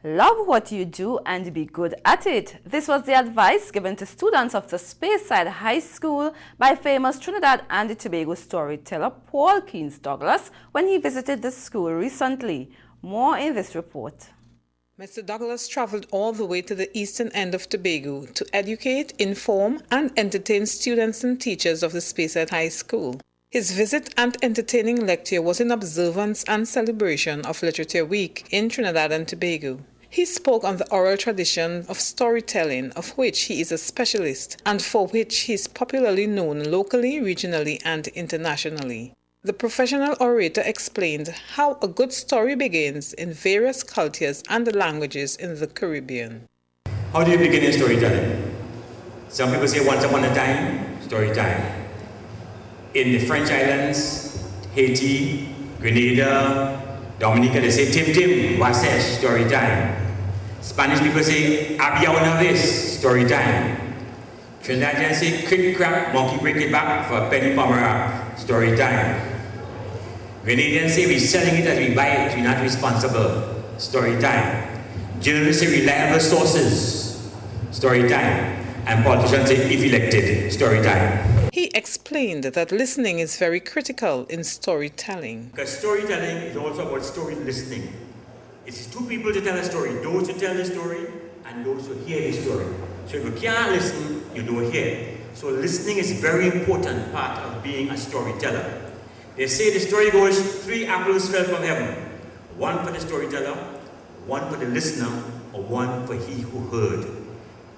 Love what you do and be good at it. This was the advice given to students of the Speyside High School by famous Trinidad and Tobago storyteller Paul Keynes Douglas when he visited the school recently. More in this report. Mr. Douglas traveled all the way to the eastern end of Tobago to educate, inform, and entertain students and teachers of the Speyside High School. His visit and entertaining lecture was in observance and celebration of Literature Week in Trinidad and Tobago. He spoke on the oral tradition of storytelling, of which he is a specialist, and for which he is popularly known locally, regionally, and internationally. The professional orator explained how a good story begins in various cultures and languages in the Caribbean. How do you begin in storytelling? Some people say once upon a time, story time. In the French islands, Haiti, Grenada, Dominica, they say Tim Tim, Wasesh, story time. Spanish people say Abia una vez, story time. Trinidadians say crick crack, monkey break it back for a penny pomerap, story time. Grenadians say we're selling it as we buy it, we're not responsible, story time. Journalists say reliable sources, story time. And politicians say if elected, story time. He explained that listening is very critical in storytelling. Because storytelling is also about story listening. It's two people to tell a story, those who tell the story and those who hear the story. So if you can't listen, you don't hear. So listening is a very important part of being a storyteller. They say the story goes, 3 apples fell from heaven. One for the storyteller, one for the listener, or one for he who heard.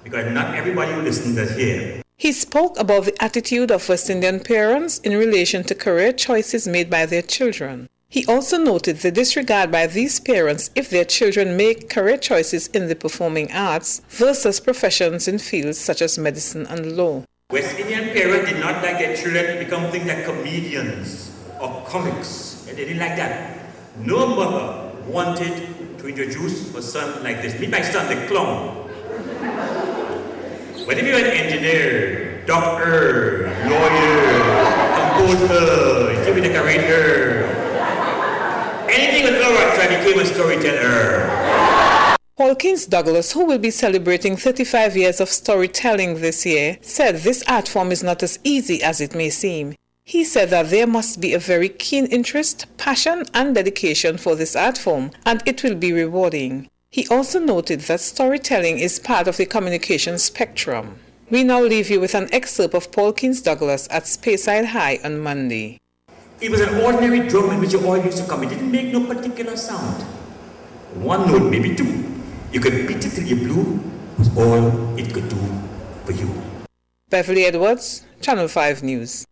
Because not everybody who listens does hear. He spoke about the attitude of West Indian parents in relation to career choices made by their children. He also noted the disregard by these parents if their children make career choices in the performing arts versus professions in fields such as medicine and law. West Indian parents did not like their children to become things like comedians or comics. They didn't like that. No mother wanted to introduce a son like this. Meet my son, the clown. But if you're an engineer, doctor, lawyer, composer, TV decorator, anything with art, so I became a storyteller. Paul Keynes Douglas, who will be celebrating 35 years of storytelling this year, said this art form is not as easy as it may seem. He said that there must be a very keen interest, passion, and dedication for this art form, and it will be rewarding. He also noted that storytelling is part of the communication spectrum. We now leave you with an excerpt of Paul Keynes Douglas at Speyside High on Monday. It was an ordinary drum in which your oil used to come. It didn't make no particular sound. One note, maybe two. You could beat it till you blew. Was all it could do for you. Beverly Edwards, Channel 5 News.